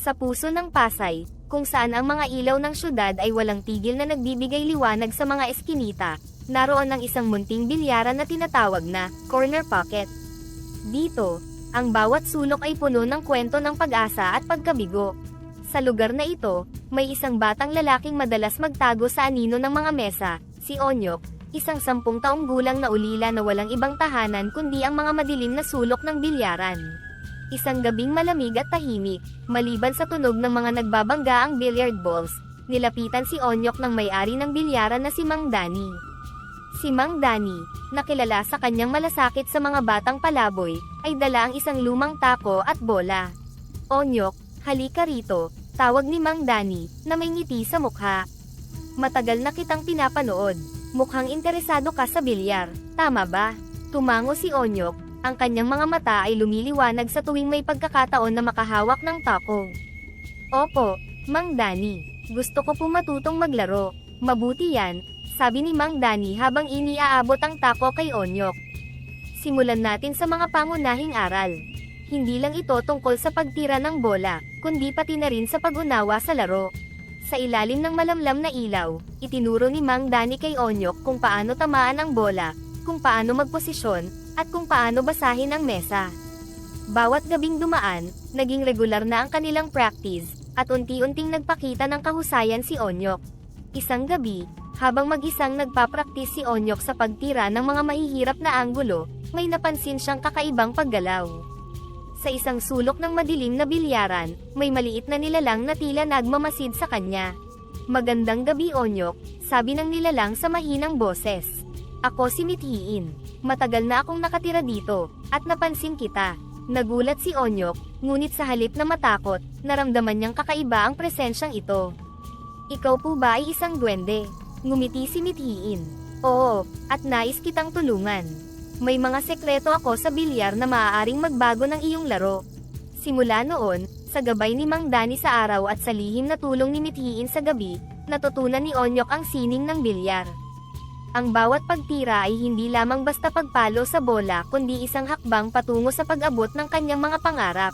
Sa puso ng Pasay, kung saan ang mga ilaw ng syudad ay walang tigil na nagbibigay liwanag sa mga eskinita, naroon ang isang munting bilyaran na tinatawag na corner pocket. Dito, ang bawat sulok ay puno ng kwento ng pag-asa at pagkabigo. Sa lugar na ito, may isang batang lalaking madalas magtago sa anino ng mga mesa, si Onyok, isang 10 taong gulang na ulila na walang ibang tahanan kundi ang mga madilim na sulok ng bilyaran. Isang gabing malamig at tahimik, maliban sa tunog ng mga nagbabangga ang billiard balls, nilapitan si Onyok ng may-ari ng bilyaran na si Mang Danny. Si Mang Danny, na kilala sa kanyang malasakit sa mga batang palaboy, ay dala ang isang lumang tako at bola. Onyok, halika rito, tawag ni Mang Danny, na may ngiti sa mukha. Matagal na kitang pinapanood, mukhang interesado ka sa bilyar, tama ba? Tumango si Onyok. Ang kanyang mga mata ay lumiliwanag sa tuwing may pagkakataon na makahawak ng tako. Opo, Mang Danny. Gusto ko po matutong maglaro. Mabuti yan, sabi ni Mang Danny habang iniaabot ang tako kay Onyok. Simulan natin sa mga pangunahing aral. Hindi lang ito tungkol sa pagtira ng bola, kundi pati na rin sa pag-unawa sa laro. Sa ilalim ng malamlam na ilaw, itinuro ni Mang Danny kay Onyok kung paano tamaan ang bola, kung paano magposisyon, at kung paano basahin ang mesa. Bawat gabing dumaan, naging regular na ang kanilang practice, at unti-unting nagpakita ng kahusayan si Onyok. Isang gabi, habang mag-isang nagpa-practice si Onyok sa pagtira ng mga mahihirap na anggulo, may napansin siyang kakaibang paggalaw. Sa isang sulok ng madilim na bilyaran, may maliit na nilalang na tila nagmamasid sa kanya. Magandang gabi Onyok, sabi ng nilalang sa mahinang boses. Ako si Mithiin. Matagal na akong nakatira dito, at napansin kita. Nagulat si Onyok, ngunit sa halip na matakot, naramdaman niyang kakaiba ang presensyang ito. Ikaw po ba ay isang duwende? Ngumiti si Mithiin. Oo, at nais kitang tulungan. May mga sekreto ako sa bilyar na maaaring magbago ng iyong laro. Simula noon, sa gabay ni Mang Danny sa araw at sa lihim na tulong ni Mithiin sa gabi, natutunan ni Onyok ang sining ng bilyar. Ang bawat pagtira ay hindi lamang basta pagpalo sa bola kundi isang hakbang patungo sa pag-abot ng kanyang mga pangarap.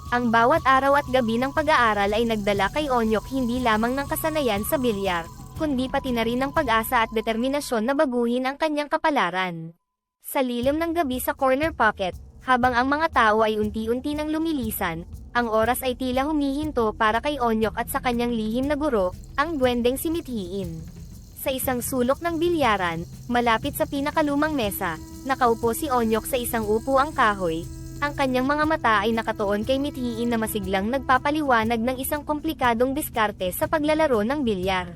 Ang bawat araw at gabi ng pag-aaral ay nagdala kay Onyok hindi lamang ng kasanayan sa bilyar, kundi pati na rin ng pag-asa at determinasyon na baguhin ang kanyang kapalaran. Sa lilim ng gabi sa corner pocket, habang ang mga tao ay unti-unti nang lumilisan, ang oras ay tila humihinto para kay Onyok at sa kanyang lihim na guro, ang duwendeng si Mithiin. Sa isang sulok ng bilyaran, malapit sa pinakalumang mesa, nakaupo si Onyok sa isang upuang kahoy. Ang kanyang mga mata ay nakatuon kay Mithiin na masiglang nagpapaliwanag ng isang komplikadong diskarte sa paglalaro ng bilyar.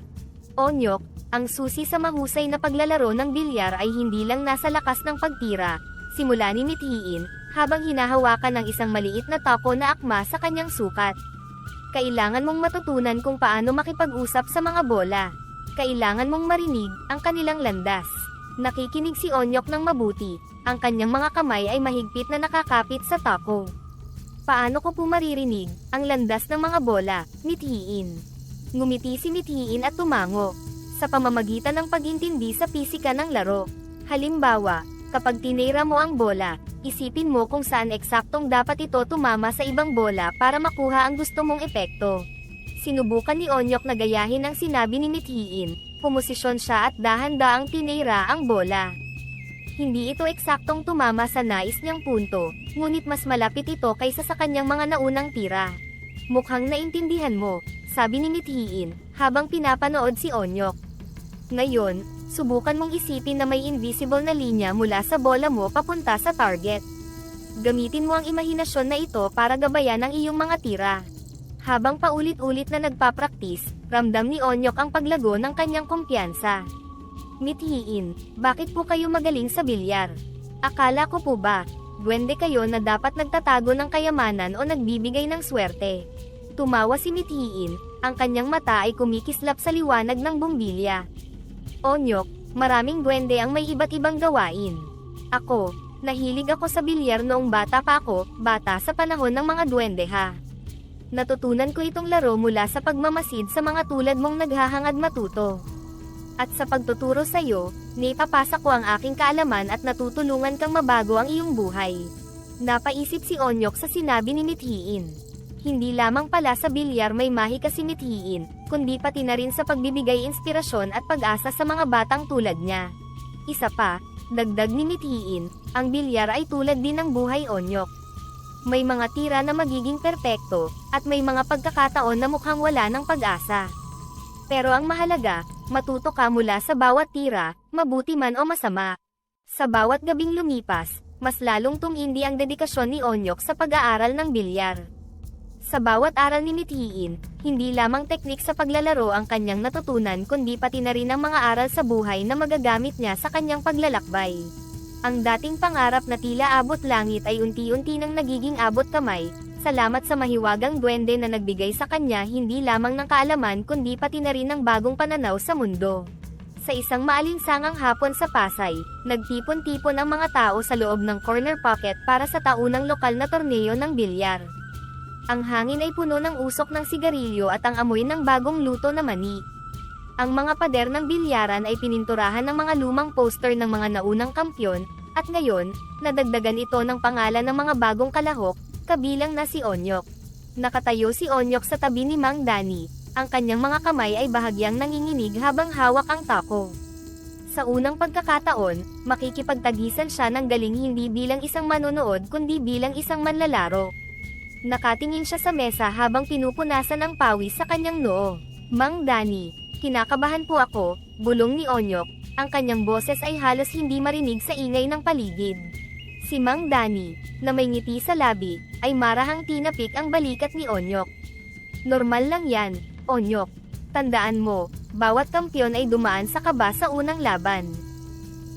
Onyok, ang susi sa mahusay na paglalaro ng bilyar ay hindi lang nasa lakas ng pagtira, simula ni Mithiin, habang hinahawakan ng isang maliit na tako na akma sa kanyang sukat. Kailangan mong matutunan kung paano makipag-usap sa mga bola. Kailangan mong marinig ang kanilang landas. Nakikinig si Onyok ng mabuti, ang kanyang mga kamay ay mahigpit na nakakapit sa tako. Paano ko po maririnig ang landas ng mga bola, Mithiin? Ngumiti si Mithiin at tumango. Sa pamamagitan ng pag-intindi sa pisika ng laro. Halimbawa, kapag tinira mo ang bola, isipin mo kung saan eksaktong dapat ito tumama sa ibang bola para makuha ang gusto mong epekto. Sinubukan ni Onyok na gayahin ang sinabi ni Mithiin, pumosisyon siya at dahan-daang tinira ang bola. Hindi ito eksaktong tumama sa nais niyang punto, ngunit mas malapit ito kaysa sa kanyang mga naunang tira. Mukhang naintindihan mo, sabi ni Mithiin, habang pinapanood si Onyok. Ngayon, subukan mong isipin na may invisible na linya mula sa bola mo papunta sa target. Gamitin mo ang imahinasyon na ito para gabayan ang iyong mga tira. Habang paulit-ulit na nagpapraktis, ramdam ni Onyok ang paglago ng kanyang kumpiyansa. Mithiin, bakit po kayo magaling sa bilyar? Akala ko po ba, duwende kayo na dapat nagtatago ng kayamanan o nagbibigay ng swerte? Tumawa si Mithiin, ang kanyang mata ay kumikislap sa liwanag ng bumbilya. Onyok, maraming duwende ang may iba't ibang gawain. Ako, nahilig ako sa bilyar noong bata pa ako, bata sa panahon ng mga duwende ha. Natutunan ko itong laro mula sa pagmamasid sa mga tulad mong naghahangad matuto. At sa pagtuturo sa iyo, naipapasa ko ang aking kaalaman at natutulungan kang mabago ang iyong buhay. Napaisip si Onyok sa sinabi ni Mithiin. Hindi lamang pala sa bilyar may mahika si Mithiin, kundi pati na rin sa pagbibigay inspirasyon at pag-asa sa mga batang tulad niya. Isa pa, dagdag ni Mithiin, ang bilyar ay tulad din ng buhay Onyok. May mga tira na magiging perpekto, at may mga pagkakataon na mukhang wala ng pag-asa. Pero ang mahalaga, matuto ka mula sa bawat tira, mabuti man o masama. Sa bawat gabing lumipas, mas lalong tumindi ang dedikasyon ni Onyok sa pag-aaral ng bilyar. Sa bawat aral ni Mithiin, hindi lamang teknik sa paglalaro ang kanyang natutunan kundi pati na rin ang mga aral sa buhay na magagamit niya sa kanyang paglalakbay. Ang dating pangarap na tila abot langit ay unti-unti nang nagiging abot kamay, salamat sa mahiwagang duwende na nagbigay sa kanya hindi lamang ng kaalaman kundi pati na rin ng bagong pananaw sa mundo. Sa isang maalinsangang hapon sa Pasay, nagtipon-tipon ang mga tao sa loob ng corner pocket para sa taunang lokal na torneo ng bilyar. Ang hangin ay puno ng usok ng sigarilyo at ang amoy ng bagong luto na mani. Ang mga pader ng bilyaran ay pininturahan ng mga lumang poster ng mga naunang kampyon, at ngayon, nadagdagan ito ng pangalan ng mga bagong kalahok, kabilang na si Onyok. Nakatayo si Onyok sa tabi ni Mang Danny, ang kanyang mga kamay ay bahagyang nanginginig habang hawak ang tako. Sa unang pagkakataon, makikipagtagisan siya ng galing hindi bilang isang manonood kundi bilang isang manlalaro. Nakatingin siya sa mesa habang pinupunasan ang pawis sa kanyang noo. Mang Danny, kinakabahan po ako, bulong ni Onyok, ang kanyang boses ay halos hindi marinig sa ingay ng paligid. Si Mang Danny, na may ngiti sa labi, ay marahang tinapik ang balikat ni Onyok. Normal lang yan, Onyok. Tandaan mo, bawat kampyon ay dumaan sa kaba sa unang laban.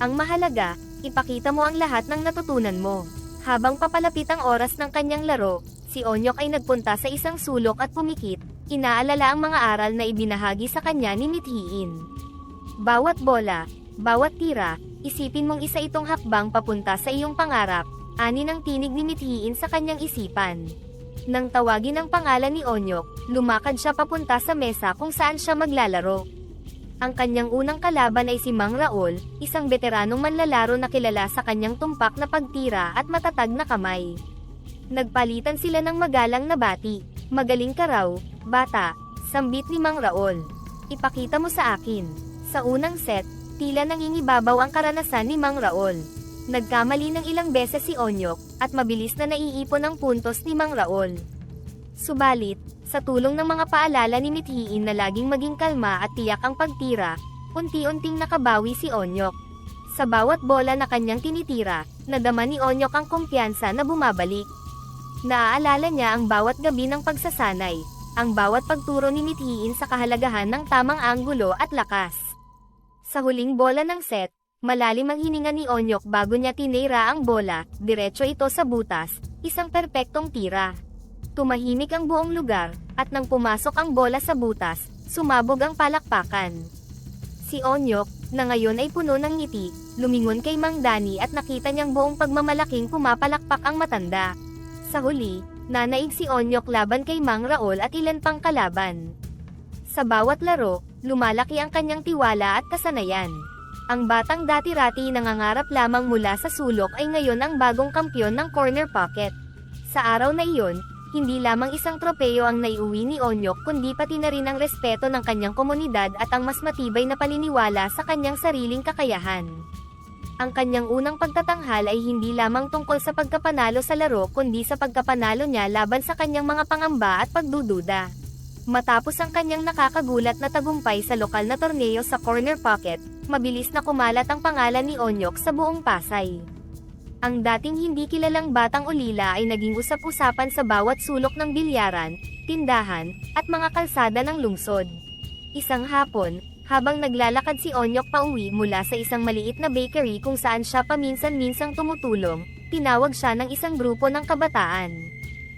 Ang mahalaga, ipakita mo ang lahat ng natutunan mo. Habang papalapit ang oras ng kanyang laro, si Onyok ay nagpunta sa isang sulok at pumikit, inaalala ang mga aral na ibinahagi sa kanya ni Mithiin. Bawat bola, bawat tira, isipin mong isa itong hakbang papunta sa iyong pangarap, ani ng tinig ni Mithiin sa kanyang isipan. Nang tawagin ang pangalan ni Onyok, lumakad siya papunta sa mesa kung saan siya maglalaro. Ang kanyang unang kalaban ay si Mang Raul, isang veteranong manlalaro na kilala sa kanyang tumpak na pagtira at matatag na kamay. Nagpalitan sila ng magalang na bati. Magaling ka raw, bata, sambit ni Mang Raul. Ipakita mo sa akin. Sa unang set, tila nangingibabaw ang karanasan ni Mang Raul. Nagkamali ng ilang beses si Onyok, at mabilis na naiipon ang puntos ni Mang Raul. Subalit, sa tulong ng mga paalala ni Mithiin na laging maging kalma at tiyak ang pagtira, unti-unting nakabawi si Onyok. Sa bawat bola na kanyang tinitira, nadama ni Onyok ang kumpiyansa na bumabalik. Naaalala niya ang bawat gabi ng pagsasanay, ang bawat pagturo ni Mithiin sa kahalagahan ng tamang anggulo at lakas. Sa huling bola ng set, malalim ang hininga ni Onyok bago niya tinira ang bola, diretso ito sa butas, isang perpektong tira. Tumahimik ang buong lugar, at nang pumasok ang bola sa butas, sumabog ang palakpakan. Si Onyok, na ngayon ay puno ng ngiti, lumingon kay Mang Danny at nakita niyang buong pagmamalaking pumapalakpak ang matanda. Sa huli, nanaig si Onyok laban kay Mang Raul at ilan pang kalaban. Sa bawat laro, lumalaki ang kanyang tiwala at kasanayan. Ang batang dati-rati nangangarap lamang mula sa sulok ay ngayon ang bagong kampyon ng corner pocket. Sa araw na iyon, hindi lamang isang tropeyo ang naiuwi ni Onyok kundi pati na rin ang respeto ng kanyang komunidad at ang mas matibay na paniniwala sa kanyang sariling kakayahan. Ang kanyang unang pagtatanghal ay hindi lamang tungkol sa pagkapanalo sa laro kundi sa pagkapanalo niya laban sa kanyang mga pangamba at pagdududa. Matapos ang kanyang nakakagulat na tagumpay sa lokal na torneo sa corner pocket, mabilis na kumalat ang pangalan ni Onyok sa buong Pasay. Ang dating hindi kilalang batang ulila ay naging usap-usapan sa bawat sulok ng bilyaran, tindahan, at mga kalsada ng lungsod. Isang hapon, habang naglalakad si Onyok pauwi mula sa isang maliit na bakery kung saan siya paminsan-minsang tumutulong, tinawag siya ng isang grupo ng kabataan.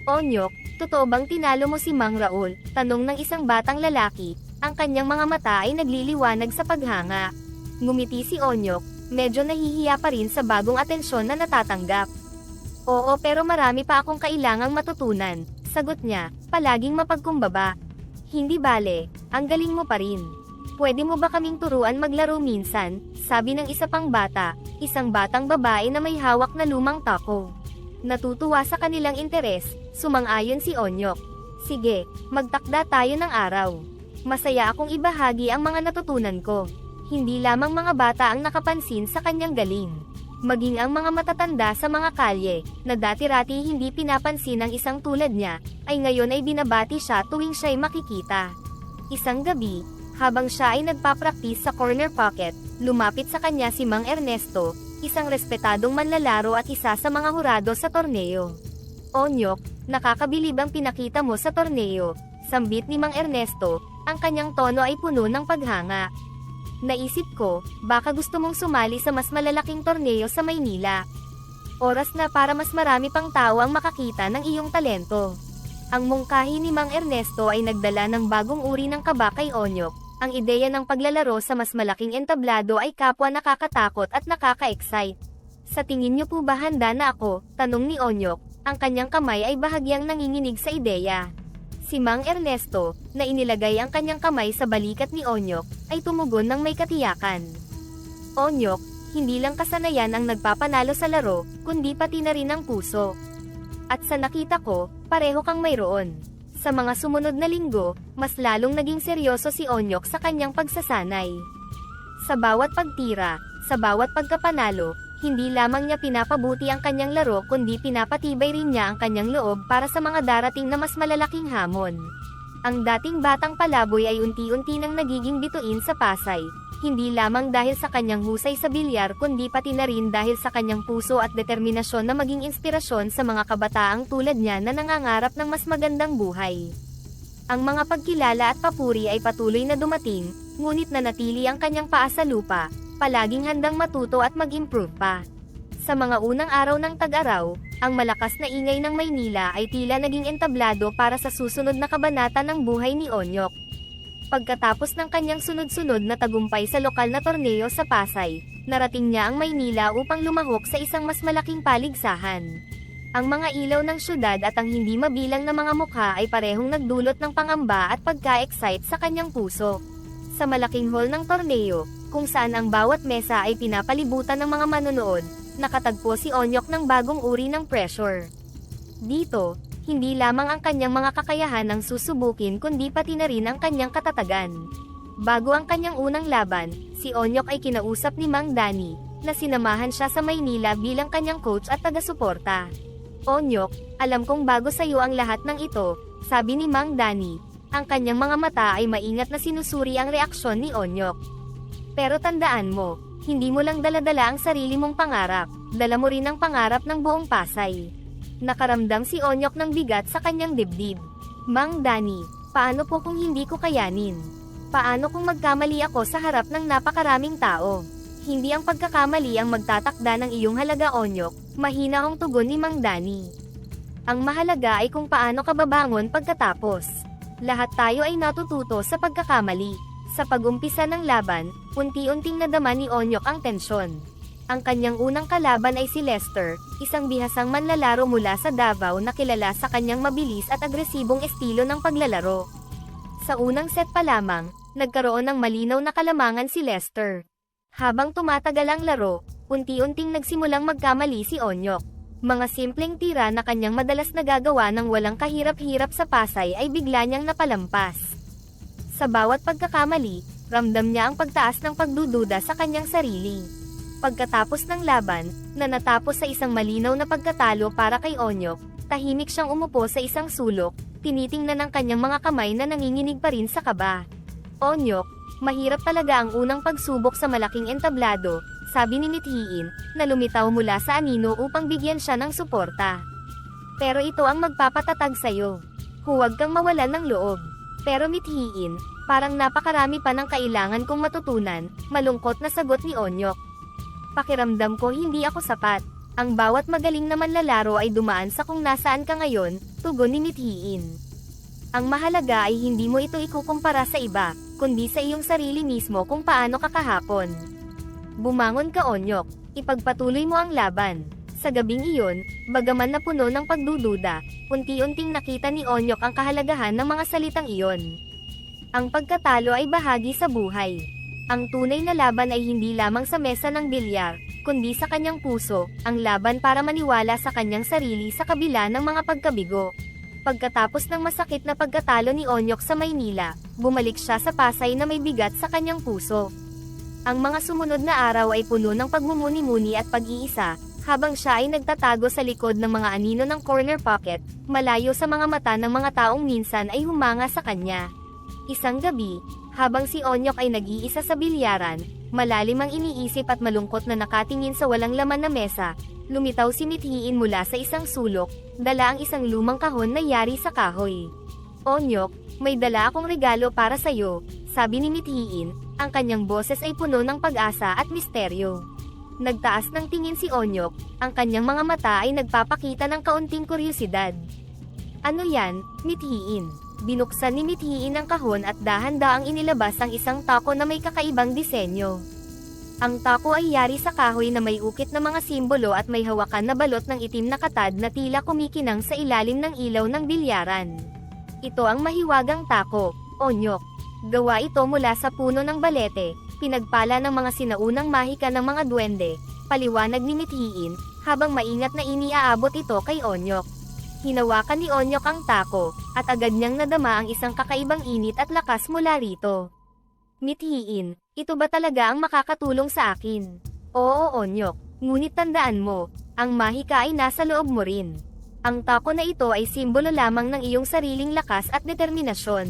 Onyok, totoo bang tinalo mo si Mang Raul? Tanong ng isang batang lalaki, ang kanyang mga mata ay nagliliwanag sa paghanga. Ngumiti si Onyok, medyo nahihiya pa rin sa bagong atensyon na natatanggap. Oo, pero marami pa akong kailangang matutunan, sagot niya, palaging mapagkumbaba. Hindi bale, ang galing mo pa rin. Pwede mo ba kaming turuan maglaro minsan? Sabi ng isa pang bata, isang batang babae na may hawak na lumang tako. Natutuwa sa kanilang interes, sumang-ayon si Onyok. Sige, magtakda tayo ng araw. Masaya akong ibahagi ang mga natutunan ko. Hindi lamang mga bata ang nakapansin sa kanyang galing. Maging ang mga matatanda sa mga kalye, na dati-rati hindi pinapansin ang isang tulad niya, ay ngayon ay binabati siya tuwing siya'y makikita. Isang gabi, habang siya ay nagpapraktis sa corner pocket, lumapit sa kanya si Mang Ernesto, isang respetadong manlalaro at isa sa mga hurado sa torneo. Onyok, nakakabilib ang pinakita mo sa torneo, sambit ni Mang Ernesto, ang kanyang tono ay puno ng paghanga. Naisip ko, baka gusto mong sumali sa mas malalaking torneo sa Maynila. Oras na para mas marami pang tao ang makakita ng iyong talento. Ang mungkahi ni Mang Ernesto ay nagdala ng bagong uri ng kaba kay Onyok. Ang ideya ng paglalaro sa mas malaking entablado ay kapwa nakakatakot at nakaka-excite. Sa tingin niyo po ba handa na ako? Tanong ni Onyok. Ang kanyang kamay ay bahagyang nanginginig sa ideya. Si Mang Ernesto, na inilagay ang kanyang kamay sa balikat ni Onyok, ay tumugon ng may katiyakan. Onyok, hindi lang kasanayan ang nagpapanalo sa laro, kundi pati na rin ang puso. At sa nakita ko, pareho kang mayroon. Sa mga sumunod na linggo, mas lalong naging seryoso si Onyok sa kanyang pagsasanay. Sa bawat pagtira, sa bawat pagkapanalo, hindi lamang niya pinapabuti ang kanyang laro kundi pinapatibay rin niya ang kanyang loob para sa mga darating na mas malalaking hamon. Ang dating batang palaboy ay unti-unti nang nagiging bituin sa Pasay, hindi lamang dahil sa kanyang husay sa bilyar kundi pati na rin dahil sa kanyang puso at determinasyon na maging inspirasyon sa mga kabataang tulad niya na nangangarap ng mas magandang buhay. Ang mga pagkilala at papuri ay patuloy na dumating, ngunit nanatili ang kanyang paa sa lupa, palaging handang matuto at mag-improve pa. Sa mga unang araw ng tag-araw, ang malakas na ingay ng Maynila ay tila naging entablado para sa susunod na kabanata ng buhay ni Onyok. Pagkatapos ng kanyang sunod-sunod na tagumpay sa lokal na torneo sa Pasay, narating niya ang Maynila upang lumahok sa isang mas malaking paligsahan. Ang mga ilaw ng syudad at ang hindi mabilang na mga mukha ay parehong nagdulot ng pangamba at pagka-excite sa kanyang puso. Sa malaking hall ng torneo, kung saan ang bawat mesa ay pinapalibutan ng mga manonood, nakatagpo si Onyok ng bagong uri ng pressure. Dito, hindi lamang ang kanyang mga kakayahan ang susubukin kundi pati na rin ang kanyang katatagan. Bago ang kanyang unang laban, si Onyok ay kinausap ni Mang Danny, na sinamahan siya sa Maynila bilang kanyang coach at taga-suporta. Onyok, alam kong bago sa iyo ang lahat ng ito, sabi ni Mang Danny. Ang kanyang mga mata ay maingat na sinusuri ang reaksyon ni Onyok. Pero tandaan mo, hindi mo lang daladala ang sarili mong pangarap, dala mo rin ang pangarap ng buong Pasay. Nakaramdam si Onyok ng bigat sa kanyang dibdib. Mang Danny, paano po kung hindi ko kayanin? Paano kung magkamali ako sa harap ng napakaraming tao? Hindi ang pagkakamali ang magtatakda ng iyong halaga, Onyok, mahina ang tugon ni Mang Danny. Ang mahalaga ay kung paano ka babangon pagkatapos. Lahat tayo ay natututo sa pagkakamali. Sa pag-umpisa ng laban, unti-unting nadama ni Onyok ang tensyon. Ang kanyang unang kalaban ay si Lester, isang bihasang manlalaro mula sa Davao na kilala sa kanyang mabilis at agresibong estilo ng paglalaro. Sa unang set pa lamang, nagkaroon ng malinaw na kalamangan si Lester. Habang tumatagal ang laro, unti-unting nagsimulang magkamali si Onyok. Mga simpleng tira na kanyang madalas nagagawa ng walang kahirap-hirap sa Pasay ay bigla niyang napalampas. Sa bawat pagkakamali, ramdam niya ang pagtaas ng pagdududa sa kanyang sarili. Pagkatapos ng laban, na natapos sa isang malinaw na pagkatalo para kay Onyok, tahimik siyang umupo sa isang sulok, tinitingnan ang kanyang mga kamay na nanginginig pa rin sa kaba. Onyok, mahirap talaga ang unang pagsubok sa malaking entablado, sabi ni Mithiin, na lumitaw mula sa anino upang bigyan siya ng suporta. Pero ito ang magpapatatag sa'yo. Huwag kang mawalan ng loob. Pero Mithiin, parang napakarami pa ng kailangan kong matutunan, malungkot na sagot ni Onyok. Pakiramdam ko hindi ako sapat. Ang bawat magaling na manlalaro ay dumaan sa kung nasaan ka ngayon, tugon ni Mithiin. Ang mahalaga ay hindi mo ito ikukumpara sa iba, kundi sa iyong sarili mismo kung paano ka kahapon. Bumangon ka, Onyok, ipagpatuloy mo ang laban. Sa gabing iyon, bagaman na puno ng pagdududa, unti-unting nakita ni Onyok ang kahalagahan ng mga salitang iyon. Ang pagkatalo ay bahagi sa buhay. Ang tunay na laban ay hindi lamang sa mesa ng bilyar, kundi sa kanyang puso, ang laban para maniwala sa kanyang sarili sa kabila ng mga pagkabigo. Pagkatapos ng masakit na pagkatalo ni Onyok sa Maynila, bumalik siya sa Pasay na may bigat sa kanyang puso. Ang mga sumunod na araw ay puno ng pagmumuni-muni at pag-iisa, habang siya ay nagtatago sa likod ng mga anino ng corner pocket, malayo sa mga mata ng mga taong minsan ay humanga sa kanya. Isang gabi, habang si Onyok ay nag-iisa sa bilyaran, malalim ang iniisip at malungkot na nakatingin sa walang laman na mesa, lumitaw si Mithiin mula sa isang sulok, dala ang isang lumang kahon na yari sa kahoy. Onyok, may dala akong regalo para sa'yo, sabi ni Mithiin, ang kanyang boses ay puno ng pag-asa at misteryo. Nagtaas ng tingin si Onyok, ang kanyang mga mata ay nagpapakita ng kaunting kuryosidad. Ano yan, Mithiin? Binuksan ni Mithiin ang kahon at dahan-daang inilabas ang isang tako na may kakaibang disenyo. Ang tako ay yari sa kahoy na may ukit na mga simbolo at may hawakan na balot ng itim na katad na tila kumikinang sa ilalim ng ilaw ng bilyaran. Ito ang mahiwagang tako, Onyok. Gawa ito mula sa puno ng balete, pinagpala ng mga sinaunang mahika ng mga duwende, paliwanag ni Mithiin, habang maingat na iniaabot ito kay Onyok. Hinawakan ni Onyok ang tako, at agad niyang nadama ang isang kakaibang init at lakas mula rito. Mithiin, ito ba talaga ang makakatulong sa akin? Oo, Onyok, ngunit tandaan mo, ang mahika ay nasa loob mo rin. Ang tako na ito ay simbolo lamang ng iyong sariling lakas at determinasyon.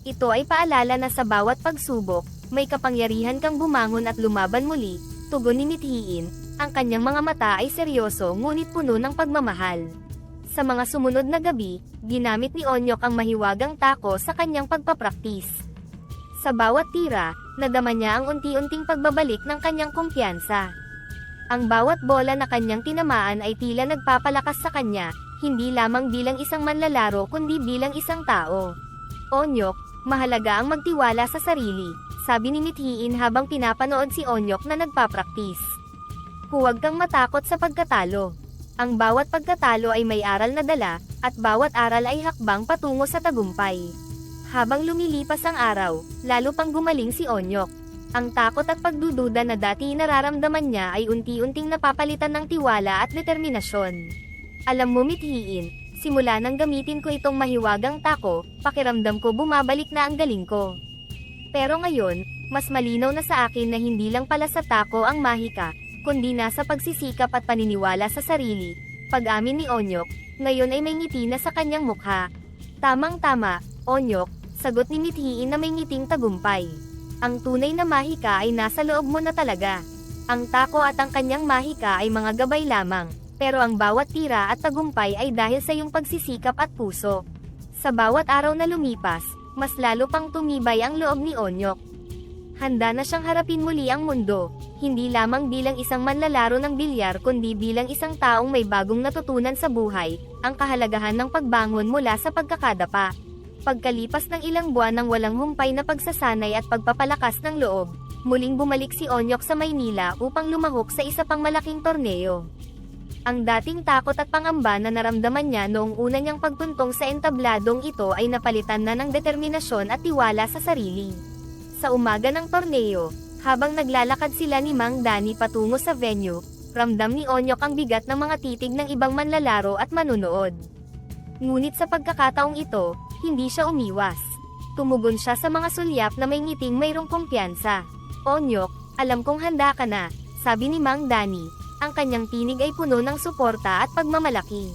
Ito ay paalala na sa bawat pagsubok, may kapangyarihan kang bumangon at lumaban muli, tugon ni Mithiin, ang kanyang mga mata ay seryoso ngunit puno ng pagmamahal. Sa mga sumunod na gabi, ginamit ni Onyok ang mahiwagang tako sa kanyang pagpapraktis. Sa bawat tira, nadama niya ang unti-unting pagbabalik ng kanyang kumpiyansa. Ang bawat bola na kanyang tinamaan ay tila nagpapalakas sa kanya, hindi lamang bilang isang manlalaro kundi bilang isang tao. Onyok, mahalaga ang magtiwala sa sarili, sabi ni Mithiin habang pinapanood si Onyok na nagpapraktis. Huwag kang matakot sa pagkatalo. Ang bawat pagkatalo ay may aral na dala, at bawat aral ay hakbang patungo sa tagumpay. Habang lumilipas ang araw, lalo pang gumaling si Onyok. Ang takot at pagdududa na dati nararamdaman niya ay unti-unting napapalitan ng tiwala at determinasyon. Alam mo Mithiin, simula nang gamitin ko itong mahiwagang tako, pakiramdam ko bumabalik na ang galing ko. Pero ngayon, mas malinaw na sa akin na hindi lang pala sa tako ang mahika, kundi nasa pagsisikap at paniniwala sa sarili. Pag-amin ni Onyok, ngayon ay may ngiti na sa kanyang mukha. Tamang-tama, Onyok, sagot ni Mithiin na may ngiting tagumpay. Ang tunay na mahika ay nasa loob mo na talaga. Ang tako at ang kanyang mahika ay mga gabay lamang, pero ang bawat tira at tagumpay ay dahil sa iyong pagsisikap at puso. Sa bawat araw na lumipas, mas lalo pang tumibay ang loob ni Onyok. Handa na siyang harapin muli ang mundo, hindi lamang bilang isang manlalaro ng bilyar kundi bilang isang taong may bagong natutunan sa buhay, ang kahalagahan ng pagbangon mula sa pagkakadapa. Pagkalipas ng ilang buwan ng walang humpay na pagsasanay at pagpapalakas ng loob, muling bumalik si Onyok sa Maynila upang lumahok sa isa pang malaking torneo. Ang dating takot at pangamba na naramdaman niya noong una niyang pagtuntong sa entabladong ito ay napalitan na ng determinasyon at tiwala sa sarili. Sa umaga ng torneo, habang naglalakad sila ni Mang Danny patungo sa venue, ramdam ni Onyok ang bigat ng mga titig ng ibang manlalaro at manunood. Ngunit sa pagkakataong ito, hindi siya umiwas. Tumugon siya sa mga sulyap na may ngiting mayroong kumpiyansa. Onyok, alam kong handa ka na, sabi ni Mang Danny. Ang kanyang tinig ay puno ng suporta at pagmamalaki.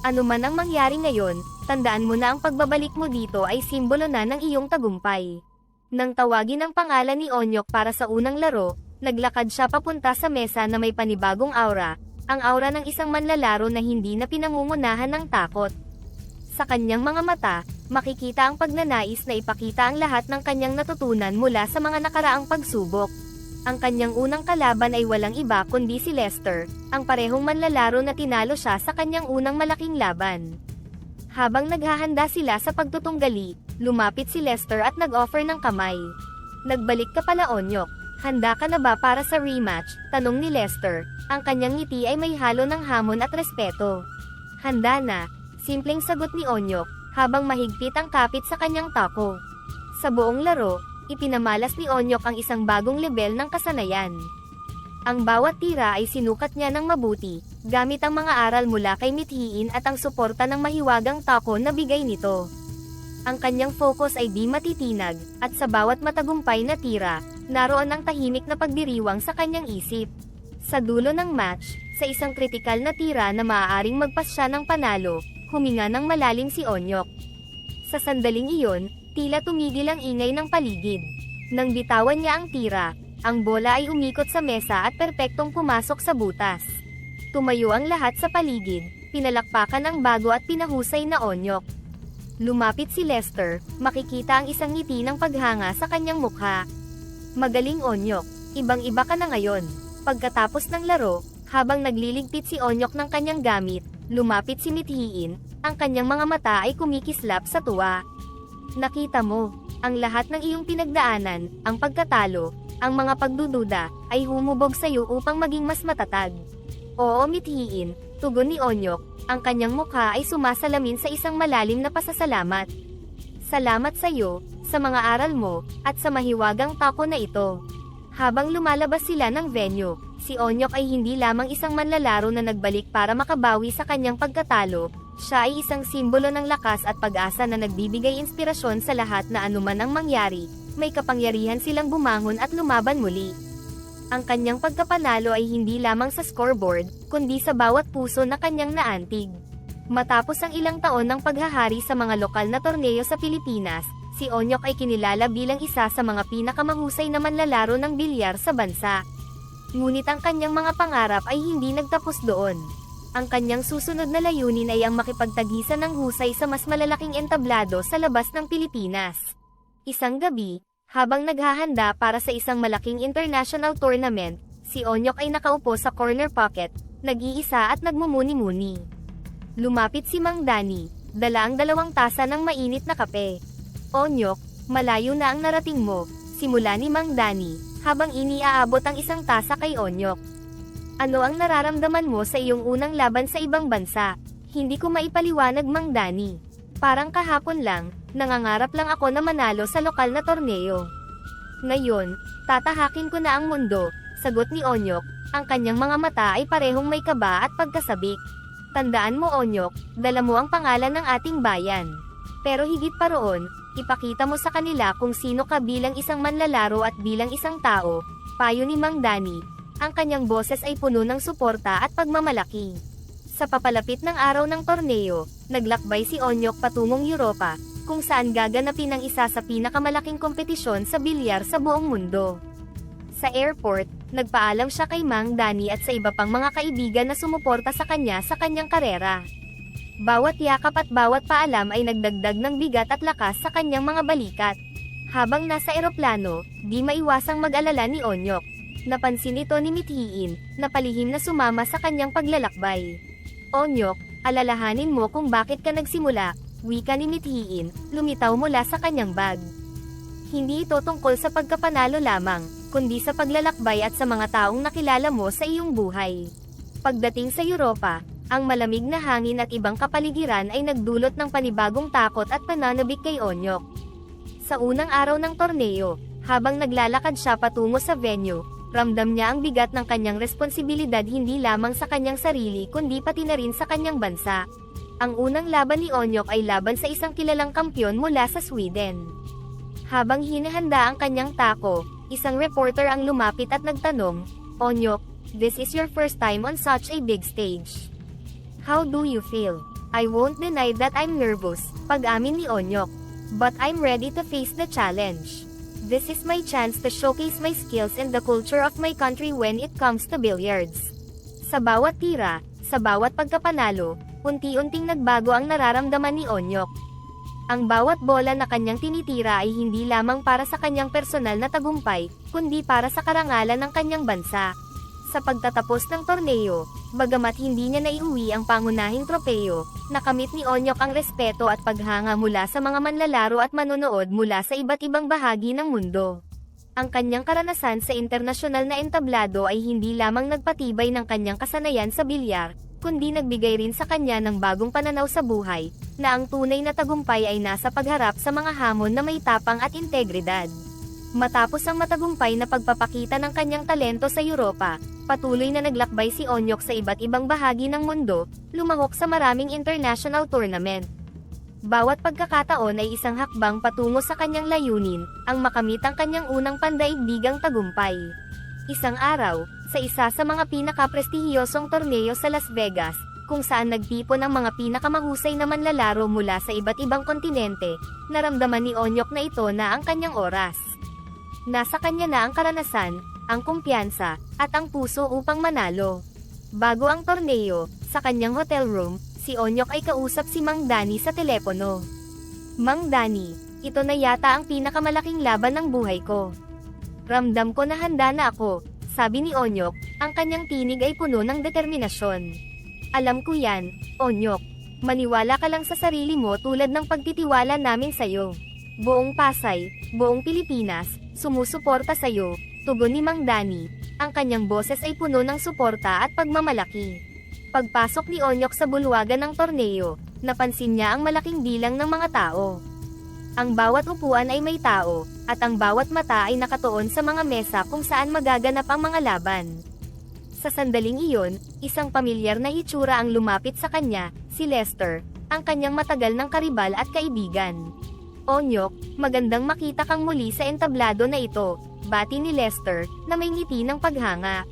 Ano man ang mangyari ngayon, tandaan mo na ang pagbabalik mo dito ay simbolo na ng iyong tagumpay. Nang tawagin ang pangalan ni Onyok para sa unang laro, naglakad siya papunta sa mesa na may panibagong aura, ang aura ng isang manlalaro na hindi na pinangungunahan ng takot. Sa kanyang mga mata, makikita ang pagnanais na ipakita ang lahat ng kanyang natutunan mula sa mga nakaraang pagsubok. Ang kanyang unang kalaban ay walang iba kundi si Lester, ang parehong manlalaro na tinalo siya sa kanyang unang malaking laban. Habang naghahanda sila sa pagtutunggali, lumapit si Lester at nag-offer ng kamay. Nagbalik ka pala Onyok, handa ka na ba para sa rematch? Tanong ni Lester, ang kanyang ngiti ay may halo ng hamon at respeto. Handa na, simpleng sagot ni Onyok, habang mahigpit ang kapit sa kanyang tako. Sa buong laro, ipinamalas ni Onyok ang isang bagong lebel ng kasanayan. Ang bawat tira ay sinukat niya ng mabuti, gamit ang mga aral mula kay mithiin at ang suporta ng mahiwagang tako na bigay nito. Ang kanyang focus ay di matitinag, at sa bawat matagumpay na tira, naroon ang tahimik na pagdiriwang sa kanyang isip. Sa dulo ng match, sa isang kritikal na tira na maaaring magpasya ng panalo, huminga ng malalim si Onyok. Sa sandaling iyon, tila tumigil ang ingay ng paligid. Nang bitawan niya ang tira, ang bola ay umikot sa mesa at perpektong pumasok sa butas. Tumayo ang lahat sa paligid, pinalakpakan ang bago at pinahusay na Onyok. Lumapit si Lester, makikita ang isang ngiti ng paghanga sa kanyang mukha. Magaling Onyok, ibang-iba ka na ngayon. Pagkatapos ng laro, habang nagliligpit si Onyok ng kanyang gamit, lumapit si mithiin, ang kanyang mga mata ay kumikislap sa tuwa. Nakita mo, ang lahat ng iyong pinagdaanan, ang pagkatalo, ang mga pagdududa, ay humubog sa iyo upang maging mas matatag. Oo mithiin, tugon ni Onyok, ang kanyang mukha ay sumasalamin sa isang malalim na pasasalamat. Salamat sa iyo, sa mga aral mo, at sa mahiwagang tako na ito. Habang lumalabas sila ng venue, si Onyok ay hindi lamang isang manlalaro na nagbalik para makabawi sa kanyang pagkatalo, siya ay isang simbolo ng lakas at pag-asa na nagbibigay inspirasyon sa lahat na anuman ang mangyari, may kapangyarihan silang bumangon at lumaban muli. Ang kanyang pagkapanalo ay hindi lamang sa scoreboard, kundi sa bawat puso na kanyang naantig. Matapos ang ilang taon ng paghahari sa mga lokal na torneo sa Pilipinas, si Onyok ay kinilala bilang isa sa mga pinakamahusay na manlalaro ng bilyar sa bansa. Ngunit ang kanyang mga pangarap ay hindi nagtapos doon. Ang kanyang susunod na layunin ay ang makipagtagisan ng husay sa mas malalaking entablado sa labas ng Pilipinas. Isang gabi, habang naghahanda para sa isang malaking international tournament, si Onyok ay nakaupo sa corner pocket, nag-iisa at nagmumuni-muni. Lumapit si Mang Danny, dala ang 2 tasa ng mainit na kape. Onyok, malayo na ang narating mo, simula ni Mang Danny, habang iniaabot ang isang tasa kay Onyok. Ano ang nararamdaman mo sa iyong unang laban sa ibang bansa? Hindi ko maipaliwanag Mang Danny. Parang kahapon lang, nangangarap lang ako na manalo sa lokal na torneo. Ngayon, tatahakin ko na ang mundo, sagot ni Onyok, ang kanyang mga mata ay parehong may kaba at pagkasabik. Tandaan mo Onyok, dala mo ang pangalan ng ating bayan. Pero higit pa roon, ipakita mo sa kanila kung sino ka bilang isang manlalaro at bilang isang tao, payo ni Mang Danny. Ang kanyang boses ay puno ng suporta at pagmamalaki. Sa papalapit ng araw ng torneo, naglakbay si Onyok patungong Europa, kung saan gaganapin ang isa sa pinakamalaking kompetisyon sa bilyar sa buong mundo. Sa airport, nagpaalam siya kay Mang Danny at sa iba pang mga kaibigan na sumuporta sa kanya sa kanyang karera. Bawat yakap at bawat paalam ay nagdagdag ng bigat at lakas sa kanyang mga balikat. Habang nasa eroplano, di maiwasang mag-alala ni Onyok. Napansin ito ni mithiin, na palihim na sumama sa kanyang paglalakbay. Onyok, alalahanin mo kung bakit ka nagsimula, wika ni mithiin, lumitaw mula sa kanyang bag. Hindi ito tungkol sa pagkapanalo lamang, kundi sa paglalakbay at sa mga taong nakilala mo sa iyong buhay. Pagdating sa Europa, ang malamig na hangin at ibang kapaligiran ay nagdulot ng panibagong takot at pananabik kay Onyok. Sa unang araw ng torneo, habang naglalakad siya patungo sa venue, ramdam niya ang bigat ng kanyang responsibilidad hindi lamang sa kanyang sarili kundi pati na rin sa kanyang bansa. Ang unang laban ni Onyok ay laban sa isang kilalang kampyon mula sa Sweden. Habang hinahanda ang kanyang tako, isang reporter ang lumapit at nagtanong, Onyok, this is your first time on such a big stage. How do you feel? I won't deny that I'm nervous, pag-amin ni Onyok. But I'm ready to face the challenge. This is my chance to showcase my skills and the culture of my country when it comes to billiards. Sa bawat tira, sa bawat pagkapanalo, unti-unting nagbago ang nararamdaman ni Onyok. Ang bawat bola na kanyang tinitira ay hindi lamang para sa kanyang personal na tagumpay, kundi para sa karangalan ng kanyang bansa. Sa pagtatapos ng torneo, bagamat hindi niya naiuwi ang pangunahing tropeo, nakamit ni Onyok ang respeto at paghanga mula sa mga manlalaro at manonood mula sa iba't ibang bahagi ng mundo. Ang kanyang karanasan sa internasyonal na entablado ay hindi lamang nagpatibay ng kanyang kasanayan sa bilyar, kundi nagbigay rin sa kanya ng bagong pananaw sa buhay, na ang tunay na tagumpay ay nasa pagharap sa mga hamon na may tapang at integridad. Matapos ang matagumpay na pagpapakita ng kanyang talento sa Europa, patuloy na naglakbay si Onyok sa iba't ibang bahagi ng mundo, lumahok sa maraming international tournament. Bawat pagkakataon ay isang hakbang patungo sa kanyang layunin, ang makamit ang kanyang unang pandaigdigang tagumpay. Isang araw, sa isa sa mga pinakaprestihiyosong torneo sa Las Vegas, kung saan nagtipon ang mga pinakamahusay na manlalaro mula sa iba't ibang kontinente, naramdaman ni Onyok na ito na ang kanyang oras. Nasa kanya na ang karanasan, ang kumpiyansa, at ang puso upang manalo. Bago ang torneo, sa kanyang hotel room, si Onyok ay kausap si Mang Danny sa telepono. "Mang Danny, ito na yata ang pinakamalaking laban ng buhay ko. Ramdam ko na handa na ako," sabi ni Onyok, ang kanyang tinig ay puno ng determinasyon. "Alam ko yan, Onyok. Maniwala ka lang sa sarili mo tulad ng pagtitiwala namin sa'yo. Buong Pasay, buong Pilipinas, sumusuporta sa'yo," tugon ni Mang Danny. Ang kanyang boses ay puno ng suporta at pagmamalaki. Pagpasok ni Onyok sa bulwagan ng torneo, napansin niya ang malaking bilang ng mga tao. Ang bawat upuan ay may tao, at ang bawat mata ay nakatuon sa mga mesa kung saan magaganap ang mga laban. Sa sandaling iyon, isang pamilyar na hitsura ang lumapit sa kanya, si Lester, ang kanyang matagal ng karibal at kaibigan. "Onyok, magandang makita kang muli sa entablado na ito," bati ni Lester, na may ngiti ng paghanga.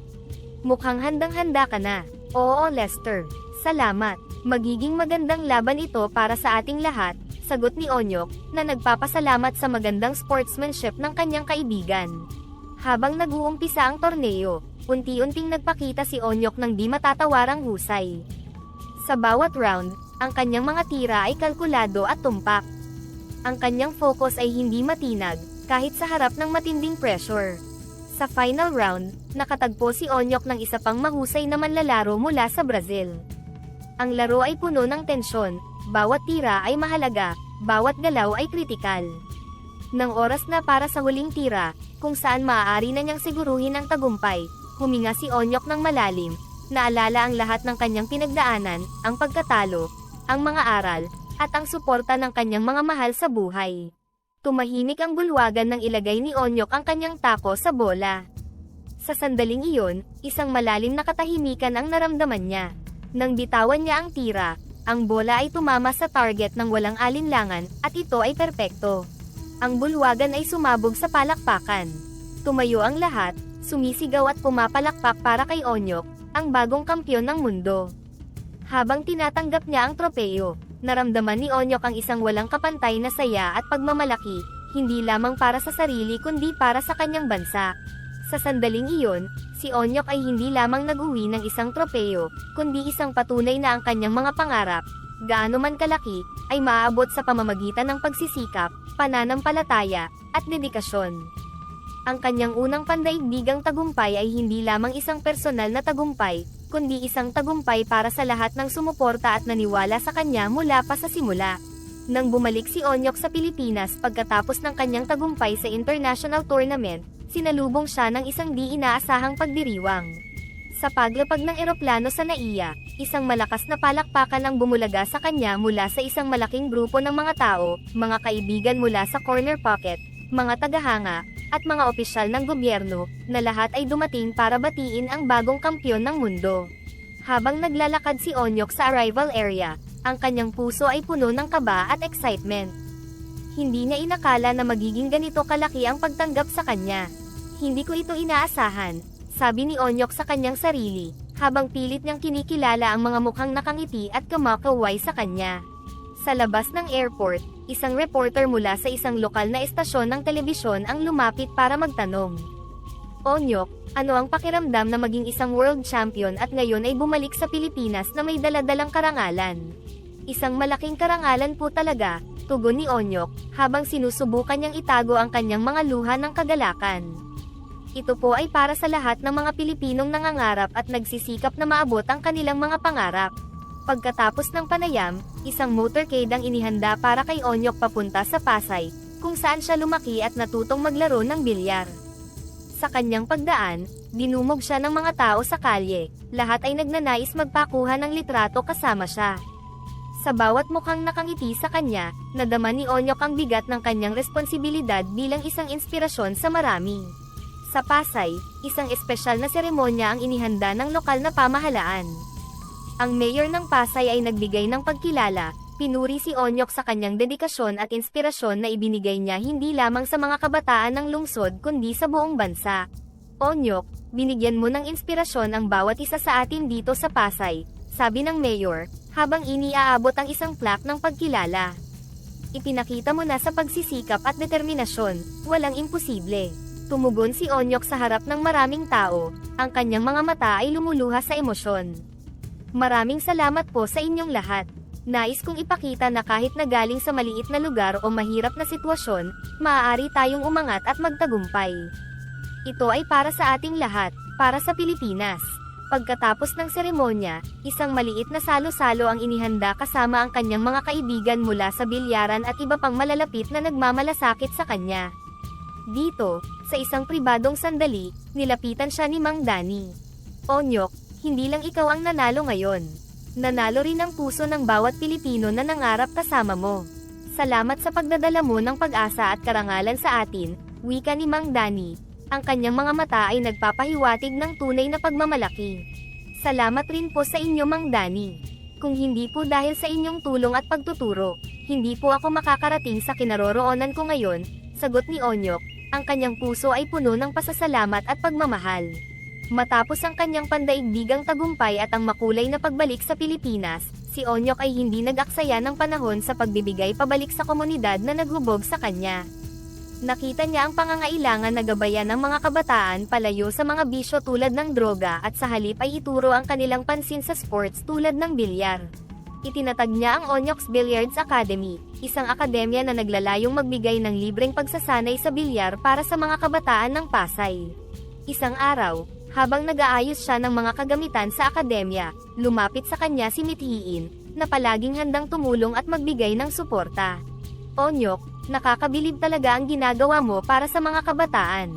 "Mukhang handang-handa ka na." "Oo, Lester. Salamat. Magiging magandang laban ito para sa ating lahat," sagot ni Onyok, na nagpapasalamat sa magandang sportsmanship ng kanyang kaibigan. Habang nag-uumpisa ang torneo, unti-unting nagpakita si Onyok ng di matatawarang husay. Sa bawat round, ang kanyang mga tira ay kalkulado at tumpak. Ang kanyang focus ay hindi matinag, kahit sa harap ng matinding pressure. Sa final round, nakatagpo si Onyok ng isa pang mahusay na manlalaro mula sa Brazil. Ang laro ay puno ng tensyon, bawat tira ay mahalaga, bawat galaw ay kritikal. Nang oras na para sa huling tira, kung saan maaari na niyang siguruhin ang tagumpay, huminga si Onyok ng malalim, naalala ang lahat ng kanyang pinagdaanan, ang pagkatalo, ang mga aral, at ang suporta ng kanyang mga mahal sa buhay. Tumahimik ang bulwagan nang ilagay ni Onyok ang kanyang tako sa bola. Sa sandaling iyon, isang malalim na katahimikan ang naramdaman niya. Nang bitawan niya ang tira, ang bola ay tumama sa target ng walang alinlangan, at ito ay perpekto. Ang bulwagan ay sumabog sa palakpakan. Tumayo ang lahat, sumisigaw at pumapalakpak para kay Onyok, ang bagong kampyon ng mundo. Habang tinatanggap niya ang tropeyo, naramdaman ni Onyok ang isang walang kapantay na saya at pagmamalaki, hindi lamang para sa sarili kundi para sa kanyang bansa. Sa sandaling iyon, si Onyok ay hindi lamang nag-uwi ng isang tropeyo, kundi isang patunay na ang kanyang mga pangarap, gaano man kalaki, ay maaabot sa pamamagitan ng pagsisikap, pananampalataya, at dedikasyon. Ang kanyang unang pandaigdigang tagumpay ay hindi lamang isang personal na tagumpay, kundi isang tagumpay para sa lahat ng sumuporta at naniwala sa kanya mula pa sa simula. Nang bumalik si Onyok sa Pilipinas pagkatapos ng kanyang tagumpay sa international tournament, sinalubong siya ng isang di inaasahang pagdiriwang. Sa paglapag ng eroplano sa NAIA, isang malakas na palakpakan ang bumulaga sa kanya mula sa isang malaking grupo ng mga tao, mga kaibigan mula sa corner pocket, mga tagahanga, at mga opisyal ng gobyerno, na lahat ay dumating para batiin ang bagong kampyon ng mundo. Habang naglalakad si Onyok sa arrival area, ang kanyang puso ay puno ng kaba at excitement. Hindi niya inakala na magiging ganito kalaki ang pagtanggap sa kanya. "Hindi ko ito inaasahan," sabi ni Onyok sa kanyang sarili, habang pilit niyang kinikilala ang mga mukhang nakangiti at kumakaway sa kanya. Sa labas ng airport, isang reporter mula sa isang lokal na estasyon ng telebisyon ang lumapit para magtanong. "Onyok, ano ang pakiramdam na maging isang world champion at ngayon ay bumalik sa Pilipinas na may daladalang karangalan?" "Isang malaking karangalan po talaga," tugon ni Onyok, habang sinusubukan niyang itago ang kanyang mga luha ng kagalakan. "Ito po ay para sa lahat ng mga Pilipinong nangangarap at nagsisikap na maabot ang kanilang mga pangarap." Pagkatapos ng panayam, isang motorcade ang inihanda para kay Onyok papunta sa Pasay, kung saan siya lumaki at natutong maglaro ng bilyar. Sa kanyang pagdaan, dinumog siya ng mga tao sa kalye, lahat ay nagnanais magpakuha ng litrato kasama siya. Sa bawat mukhang nakangiti sa kanya, nadama ni Onyok ang bigat ng kanyang responsibilidad bilang isang inspirasyon sa marami. Sa Pasay, isang espesyal na seremonya ang inihanda ng lokal na pamahalaan. Ang mayor ng Pasay ay nagbigay ng pagkilala, pinuri si Onyok sa kanyang dedikasyon at inspirasyon na ibinigay niya hindi lamang sa mga kabataan ng lungsod kundi sa buong bansa. Onyok, binigyan mo ng inspirasyon ang bawat isa sa atin dito sa Pasay, sabi ng mayor, habang iniaabot ang isang plaque ng pagkilala. Ipinakita mo na sa pagsisikap at determinasyon, walang imposible. Tumugon si Onyok sa harap ng maraming tao, ang kanyang mga mata ay lumuluha sa emosyon. Maraming salamat po sa inyong lahat. Nais kong ipakita na kahit na galing sa maliit na lugar o mahirap na sitwasyon, maaari tayong umangat at magtagumpay. Ito ay para sa ating lahat, para sa Pilipinas. Pagkatapos ng seremonya, isang maliit na salo-salo ang inihanda kasama ang kanyang mga kaibigan mula sa bilyaran at iba pang malalapit na nagmamalasakit sa kanya. Dito, sa isang pribadong sandali, nilapitan siya ni Mang Danny. Onyok, hindi lang ikaw ang nanalo ngayon. Nanalo rin ang puso ng bawat Pilipino na nangarap kasama mo. Salamat sa pagdadala mo ng pag-asa at karangalan sa atin, wika ni Mang Danny. Ang kanyang mga mata ay nagpapahiwatig ng tunay na pagmamalaki. Salamat rin po sa inyo Mang Danny. Kung hindi po dahil sa inyong tulong at pagtuturo, hindi po ako makakarating sa kinaroroonan ko ngayon, sagot ni Onyok. Ang kanyang puso ay puno ng pasasalamat at pagmamahal. Matapos ang kanyang pandaigdigang tagumpay at ang makulay na pagbalik sa Pilipinas, si Onyok ay hindi nag-aksaya ng panahon sa pagbibigay pabalik sa komunidad na naghubog sa kanya. Nakita niya ang pangangailangan na gabayan ng mga kabataan palayo sa mga bisyo tulad ng droga at sa halip ay ituro ang kanilang pansin sa sports tulad ng bilyar. Itinatag niya ang Onyok's Billiards Academy, isang akademya na naglalayong magbigay ng libreng pagsasanay sa bilyar para sa mga kabataan ng Pasay. Isang araw, habang nag-aayos siya ng mga kagamitan sa akademya, lumapit sa kanya si Mithiin, na palaging handang tumulong at magbigay ng suporta. Onyok, nakakabilib talaga ang ginagawa mo para sa mga kabataan.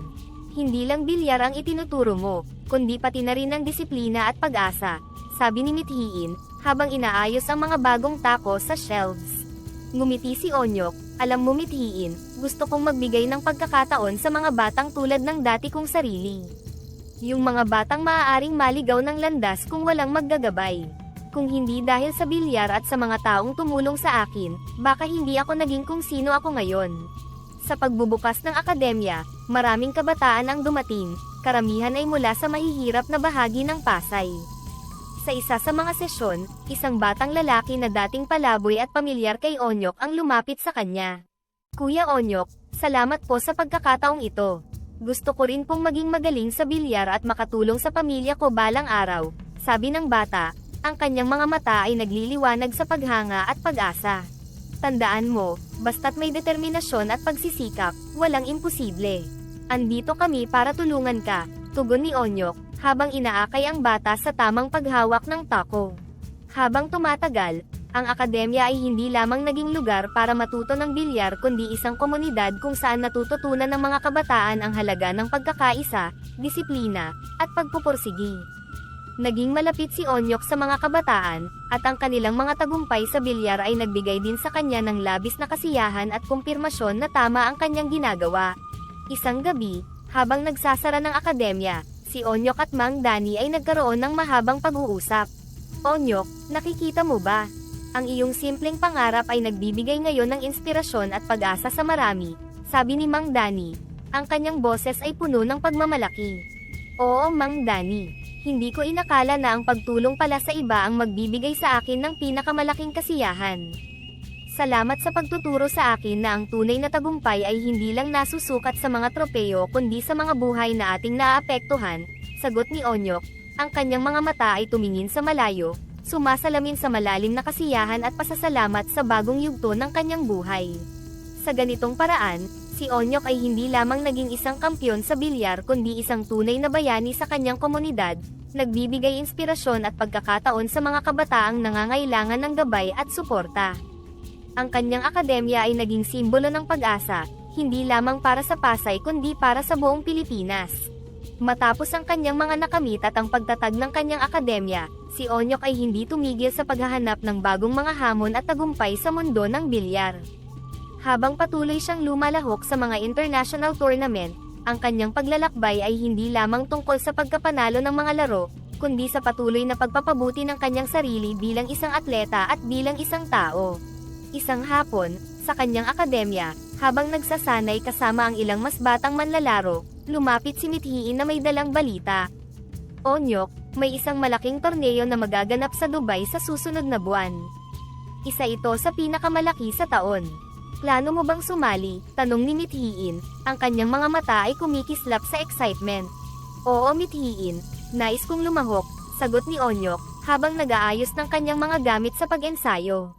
Hindi lang bilyar ang itinuturo mo, kundi pati na rin ang disiplina at pag-asa, sabi ni Mithiin, habang inaayos ang mga bagong tako sa shelves. Ngumiti si Onyok, alam mo Mithiin, gusto kong magbigay ng pagkakataon sa mga batang tulad ng dati kong sarili. Yung mga batang maaaring maligaw ng landas kung walang maggagabay. Kung hindi dahil sa bilyar at sa mga taong tumulong sa akin, baka hindi ako naging kung sino ako ngayon. Sa pagbubukas ng akademya, maraming kabataan ang dumating, karamihan ay mula sa mahihirap na bahagi ng Pasay. Sa isa sa mga sesyon, isang batang lalaki na dating palaboy at pamilyar kay Onyok ang lumapit sa kanya. Kuya Onyok, salamat po sa pagkakataong ito. Gusto ko rin pong maging magaling sa bilyar at makatulong sa pamilya ko balang araw, sabi ng bata. Ang kanyang mga mata ay nagliliwanag sa paghanga at pag-asa. Tandaan mo, basta't may determinasyon at pagsisikap, walang imposible. Andito kami para tulungan ka, tugon ni Onyok, habang inaakay ang bata sa tamang paghawak ng tako. Habang tumatagal, ang akademya ay hindi lamang naging lugar para matuto ng bilyar kundi isang komunidad kung saan natututunan ng mga kabataan ang halaga ng pagkakaisa, disiplina, at pagpupursigi. Naging malapit si Onyok sa mga kabataan, at ang kanilang mga tagumpay sa bilyar ay nagbigay din sa kanya ng labis na kasiyahan at kumpirmasyon na tama ang kanyang ginagawa. Isang gabi, habang nagsasara ng akademya, si Onyok at Mang Danny ay nagkaroon ng mahabang pag-uusap. Onyok, nakikita mo ba? Ang iyong simpleng pangarap ay nagbibigay ngayon ng inspirasyon at pag-asa sa marami, sabi ni Mang Danny. Ang kanyang boses ay puno ng pagmamalaki. Oo Mang Danny. Hindi ko inakala na ang pagtulong pala sa iba ang magbibigay sa akin ng pinakamalaking kasiyahan. Salamat sa pagtuturo sa akin na ang tunay na tagumpay ay hindi lang nasusukat sa mga tropeyo kundi sa mga buhay na ating naaapektuhan, sagot ni Onyok. Ang kanyang mga mata ay tumingin sa malayo, sumasalamin sa malalim na kasiyahan at pasasalamat sa bagong yugto ng kanyang buhay. Sa ganitong paraan, si Onyok ay hindi lamang naging isang kampiyon sa bilyar kundi isang tunay na bayani sa kanyang komunidad, nagbibigay inspirasyon at pagkakataon sa mga kabataang nangangailangan ng gabay at suporta. Ang kanyang akademya ay naging simbolo ng pag-asa, hindi lamang para sa Pasay kundi para sa buong Pilipinas. Matapos ang kanyang mga nakamit at ang pagtatag ng kanyang akademya, si Onyok ay hindi tumigil sa paghahanap ng bagong mga hamon at tagumpay sa mundo ng bilyar. Habang patuloy siyang lumalahok sa mga international tournament, ang kanyang paglalakbay ay hindi lamang tungkol sa pagkapanalo ng mga laro, kundi sa patuloy na pagpapabuti ng kanyang sarili bilang isang atleta at bilang isang tao. Isang hapon, sa kanyang akademya, habang nagsasanay kasama ang ilang mas batang manlalaro, lumapit si Mithiin na may dalang balita. Onyok, may isang malaking torneo na magaganap sa Dubai sa susunod na buwan. Isa ito sa pinakamalaki sa taon. Plano mo bang sumali? Tanong ni Mithiin, ang kanyang mga mata ay kumikislap sa excitement. Oo Mithiin, nais kong lumahok, sagot ni Onyok, habang nag-aayos ng kanyang mga gamit sa pag-ensayo.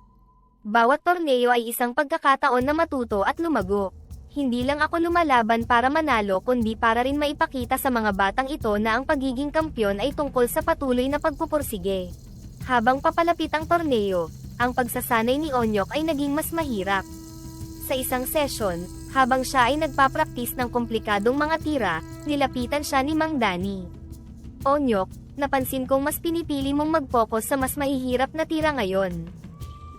Bawat torneo ay isang pagkakataon na matuto at lumago. Hindi lang ako lumalaban para manalo kundi para rin maipakita sa mga batang ito na ang pagiging kampyon ay tungkol sa patuloy na pagpupursige. Habang papalapit ang torneo, ang pagsasanay ni Onyok ay naging mas mahirap. Sa isang session, habang siya ay nagpapraktis ng komplikadong mga tira, nilapitan siya ni Mang Danny. Onyok, napansin kong mas pinipili mong mag-focus sa mas mahihirap na tira ngayon.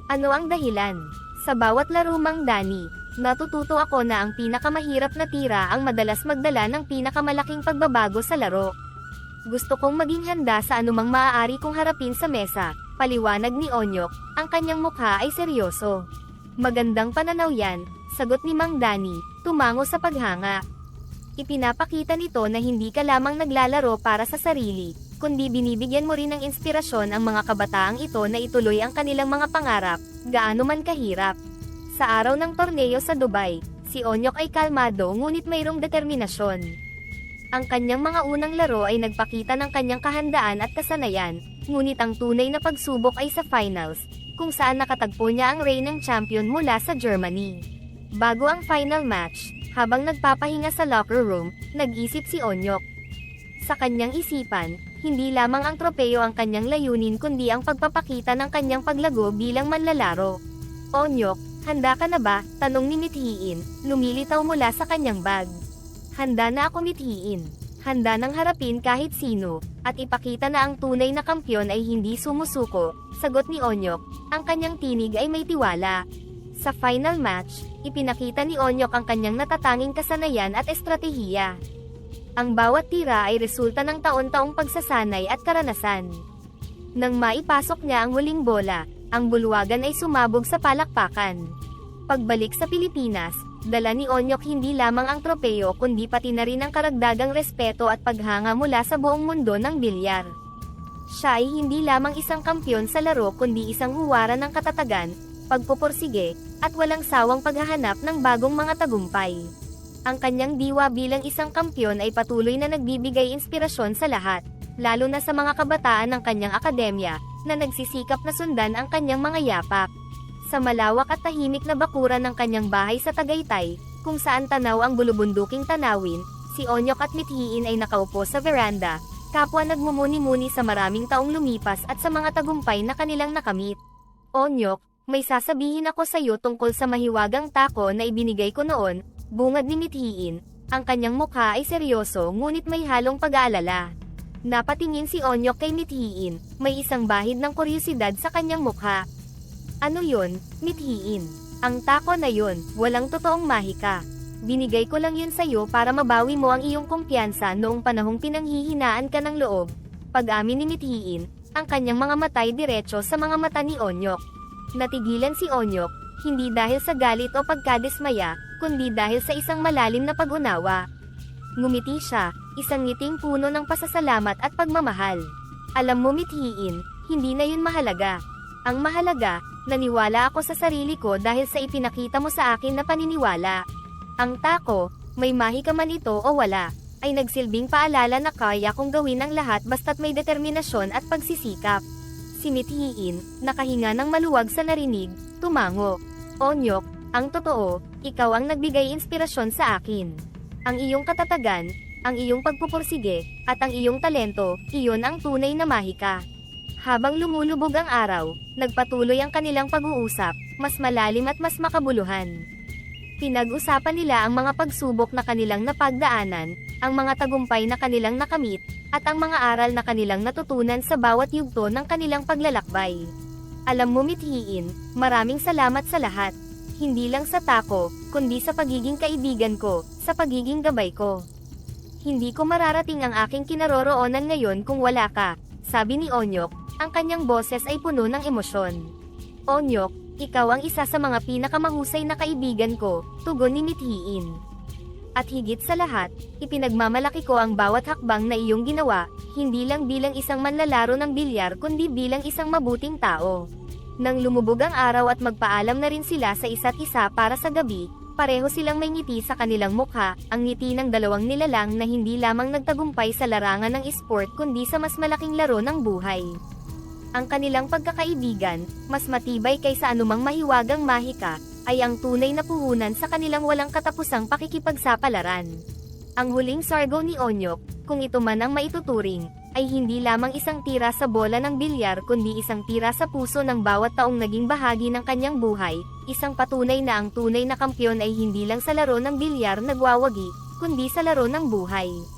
Ano ang dahilan? Sa bawat laro Mang Danny, natututo ako na ang pinakamahirap na tira ang madalas magdala ng pinakamalaking pagbabago sa laro. Gusto kong maging handa sa anumang maaari kong harapin sa mesa, paliwanag ni Onyok, ang kanyang mukha ay seryoso. Magandang pananaw yan, sagot ni Mang Danny, tumango sa paghanga. Ipinapakita nito na hindi ka lamang naglalaro para sa sarili, kundi binibigyan mo rin ng inspirasyon ang mga kabataang ito na ituloy ang kanilang mga pangarap, gaano man kahirap. Sa araw ng torneo sa Dubai, si Onyok ay kalmado ngunit mayroong determinasyon. Ang kanyang mga unang laro ay nagpakita ng kanyang kahandaan at kasanayan, ngunit ang tunay na pagsubok ay sa finals, kung saan nakatagpo niya ang reigning champion mula sa Germany. Bago ang final match, habang nagpapahinga sa locker room, nag-isip si Onyok. Sa kanyang isipan, hindi lamang ang tropeyo ang kanyang layunin kundi ang pagpapakita ng kanyang paglago bilang manlalaro. Onyok, handa ka na ba? Tanong ni Mithiin, lumilitaw mula sa kanyang bag. Handa na ako Mithiin. Handa nang harapin kahit sino, at ipakita na ang tunay na kampyon ay hindi sumusuko, sagot ni Onyok, ang kanyang tinig ay may tiwala. Sa final match, ipinakita ni Onyok ang kanyang natatanging kasanayan at estratehiya. Ang bawat tira ay resulta ng taon-taong pagsasanay at karanasan. Nang maipasok niya ang huling bola, ang bulwagan ay sumabog sa palakpakan. Pagbalik sa Pilipinas, dala ni Onyok hindi lamang ang tropeyo kundi pati na rin ang karagdagang respeto at paghanga mula sa buong mundo ng bilyar. Siya ay hindi lamang isang kampyon sa laro kundi isang huwaran ng katatagan, pagpupursige, at walang sawang paghahanap ng bagong mga tagumpay. Ang kanyang diwa bilang isang kampyon ay patuloy na nagbibigay inspirasyon sa lahat, lalo na sa mga kabataan ng kanyang akademya, na nagsisikap na sundan ang kanyang mga yapak. Sa malawak at tahimik na bakuran ng kanyang bahay sa Tagaytay, kung saan tanaw ang bulubunduking tanawin, si Onyok at Mithiin ay nakaupo sa veranda, kapwa nagmumuni-muni sa maraming taong lumipas at sa mga tagumpay na kanilang nakamit. Onyok, may sasabihin ako sa iyo tungkol sa mahiwagang tako na ibinigay ko noon, bungad ni Mithiin, ang kanyang mukha ay seryoso ngunit may halong pag-aalala. Napatingin si Onyok kay Mithiin, may isang bahid ng kuryosidad sa kanyang mukha. Ano yun, Mithiin? Ang tako na yun, walang totoong mahika. Binigay ko lang yun sa'yo para mabawi mo ang iyong kumpiyansa noong panahong pinanghihinaan ka ng loob. Pag-amin ni Mithiin, ang kanyang mga matay diretso sa mga mata ni Onyok. Natigilan si Onyok, hindi dahil sa galit o pagkadismaya, kundi dahil sa isang malalim na pag-unawa. Ngumiti siya, isang ngiting puno ng pasasalamat at pagmamahal. Alam mo Mithiin, hindi na yun mahalaga. Ang mahalaga, naniwala ako sa sarili ko dahil sa ipinakita mo sa akin na paniniwala. Ang tako, may mahika man ito o wala, ay nagsilbing paalala na kaya kong gawin ang lahat basta't may determinasyon at pagsisikap. Si Mithiin, nakahinga ng maluwag sa narinig, tumango. Onyok, ang totoo, ikaw ang nagbigay inspirasyon sa akin. Ang iyong katatagan, ang iyong pagpupursige, at ang iyong talento, iyon ang tunay na mahika. Habang lumulubog ang araw, nagpatuloy ang kanilang pag-uusap, mas malalim at mas makabuluhan. Pinag-usapan nila ang mga pagsubok na kanilang napagdaanan, ang mga tagumpay na kanilang nakamit, at ang mga aral na kanilang natutunan sa bawat yugto ng kanilang paglalakbay. Alam mo mithiin, maraming salamat sa lahat. Hindi lang sa tako, kundi sa pagiging kaibigan ko, sa pagiging gabay ko. Hindi ko mararating ang aking kinaroroonan ngayon kung wala ka, sabi ni Onyok, ang kanyang boses ay puno ng emosyon. Onyok, ikaw ang isa sa mga pinakamahusay na kaibigan ko, tugon ni Mithiin. At higit sa lahat, ipinagmamalaki ko ang bawat hakbang na iyong ginawa, hindi lang bilang isang manlalaro ng bilyar kundi bilang isang mabuting tao. Nang lumubog ang araw at magpaalam na rin sila sa isa't isa para sa gabi, pareho silang may ngiti sa kanilang mukha, ang ngiti ng dalawang nilalang na hindi lamang nagtagumpay sa larangan ng esport kundi sa mas malaking laro ng buhay. Ang kanilang pagkakaibigan, mas matibay kaysa anumang mahiwagang mahika, ay ang tunay na puhunan sa kanilang walang katapusang pakikipagsapalaran. Ang huling sargo ni Onyok, kung ito man ang maituturing, ay hindi lamang isang tira sa bola ng bilyar kundi isang tira sa puso ng bawat taong naging bahagi ng kanyang buhay, isang patunay na ang tunay na kampiyon ay hindi lang sa laro ng bilyar nagwawagi, kundi sa laro ng buhay.